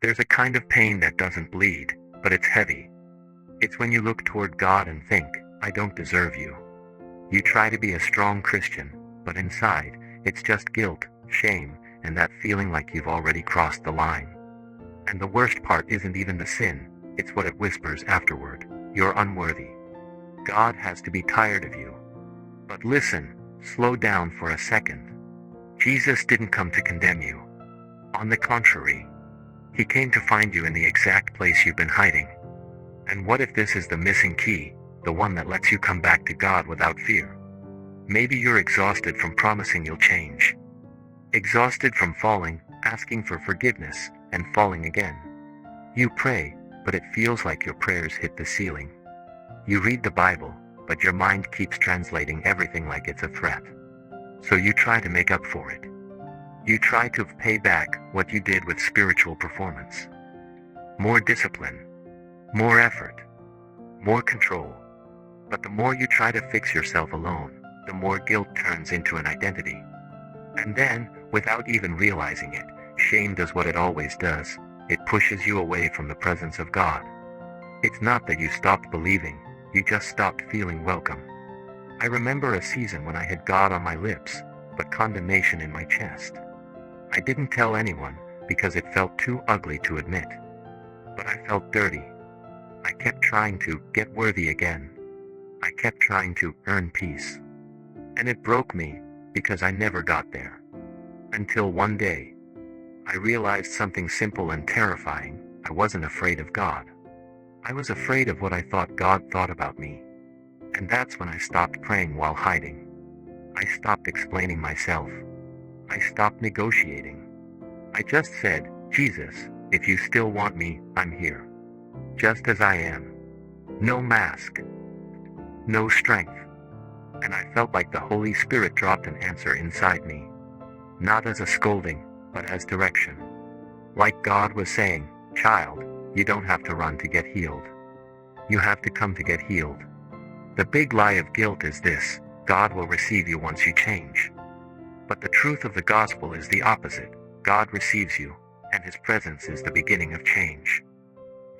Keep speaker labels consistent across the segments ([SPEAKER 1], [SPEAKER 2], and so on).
[SPEAKER 1] There's a kind of pain that doesn't bleed, but it's heavy. It's when you look toward God and think, I don't deserve you. You try to be a strong Christian, but inside, it's just guilt, shame, and that feeling like you've already crossed the line. And the worst part isn't even the sin, it's what it whispers afterward. You're unworthy. God has to be tired of you. But listen, slow down for a second. Jesus didn't come to condemn you. On the contrary, he came to find you in the exact place you've been hiding. And what if this is the missing key, the one that lets you come back to God without fear? Maybe you're exhausted from promising you'll change. Exhausted from falling, asking for forgiveness, and falling again. You pray, but it feels like your prayers hit the ceiling. You read the Bible, but your mind keeps translating everything like it's a threat. So you try to make up for it. You try to pay back what you did with spiritual performance. More discipline, more effort, more control. But the more you try to fix yourself alone, the more guilt turns into an identity. And then, without even realizing it, shame does what it always does. It pushes you away from the presence of God. It's not that you stopped believing, you just stopped feeling welcome. I remember a season when I had God on my lips, but condemnation in my chest. I didn't tell anyone, because it felt too ugly to admit. But I felt dirty. I kept trying to get worthy again. I kept trying to earn peace. And it broke me, because I never got there. Until one day, I realized something simple and terrifying. I wasn't afraid of God. I was afraid of what I thought God thought about me. And that's when I stopped praying while hiding. I stopped explaining myself. I stopped negotiating. I just said, Jesus, if you still want me, I'm here. Just as I am. No mask. No strength. And I felt like the Holy Spirit dropped an answer inside me. Not as a scolding, but as direction. Like God was saying, child, you don't have to run to get healed. You have to come to get healed. The big lie of guilt is this: God will receive you once you change. But the truth of the gospel is the opposite. God receives you, and his presence is the beginning of change.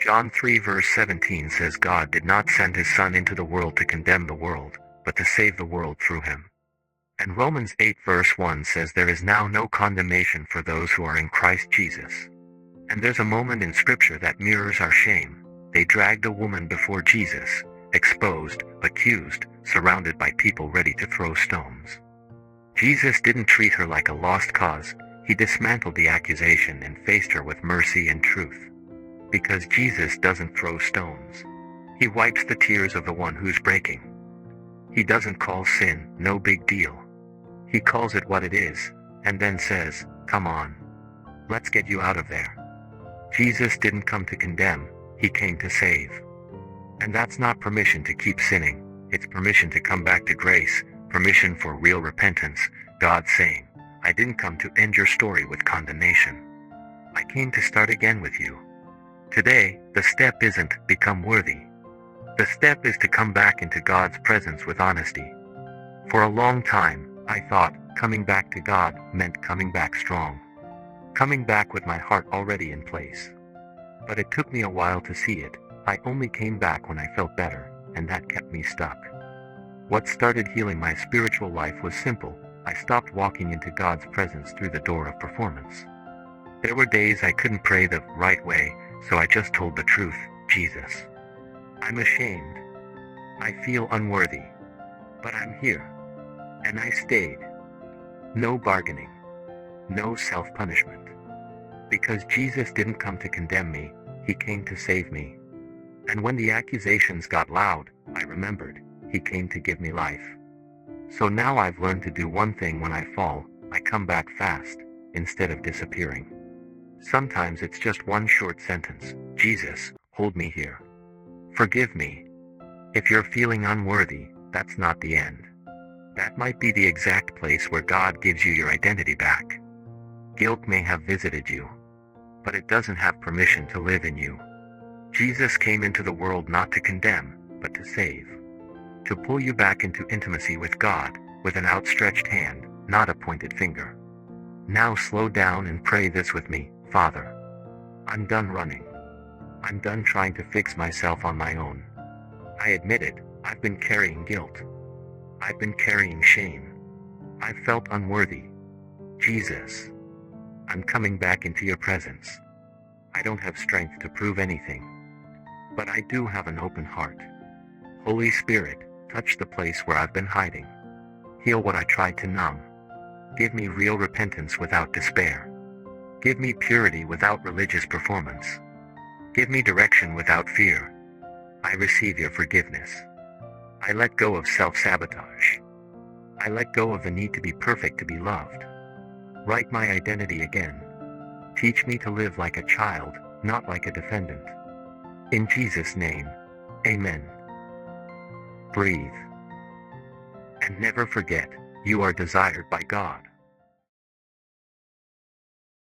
[SPEAKER 1] John 3 verse 17 says God did not send his Son into the world to condemn the world, but to save the world through him. And Romans 8 verse 1 says there is now no condemnation for those who are in Christ Jesus. And there's a moment in Scripture that mirrors our shame. They dragged a woman before Jesus, exposed, accused, surrounded by people ready to throw stones. Jesus didn't treat her like a lost cause. He dismantled the accusation and faced her with mercy and truth. Because Jesus doesn't throw stones. He wipes the tears of the one who's breaking. He doesn't call sin no big deal. He calls it what it is, and then says, come on. Let's get you out of there. Jesus didn't come to condemn, he came to save. And that's not permission to keep sinning, it's permission to come back to grace, permission for real repentance. God saying, I didn't come to end your story with condemnation. I came to start again with you. Today, the step isn't become worthy. The step is to come back into God's presence with honesty. For a long time, I thought coming back to God meant coming back strong. Coming back with my heart already in place. But it took me a while to see it. I only came back when I felt better, and that kept me stuck. What started healing my spiritual life was simple. I stopped walking into God's presence through the door of performance. There were days I couldn't pray the right way, so I just told the truth, Jesus. I'm ashamed. I feel unworthy. But I'm here. And I stayed. No bargaining. No self-punishment. Because Jesus didn't come to condemn me, he came to save me. And when the accusations got loud, I remembered, he came to give me life. So now I've learned to do one thing when I fall, I come back fast, instead of disappearing. Sometimes it's just one short sentence, Jesus, hold me here. Forgive me. If you're feeling unworthy, that's not the end. That might be the exact place where God gives you your identity back. Guilt may have visited you, but it doesn't have permission to live in you. Jesus came into the world not to condemn, but to save. To pull you back into intimacy with God, with an outstretched hand, not a pointed finger. Now slow down and pray this with me. Father, I'm done running. I'm done trying to fix myself on my own. I admit it, I've been carrying guilt. I've been carrying shame. I've felt unworthy. Jesus, I'm coming back into your presence. I don't have strength to prove anything, but I do have an open heart. Holy Spirit, touch the place where I've been hiding. Heal what I tried to numb. Give me real repentance without despair. Give me purity without religious performance. Give me direction without fear. I receive your forgiveness. I let go of self-sabotage. I let go of the need to be perfect to be loved. Write my identity again. Teach me to live like a child, not like a defendant. In Jesus' name, amen. Breathe. And never forget, you are desired by God.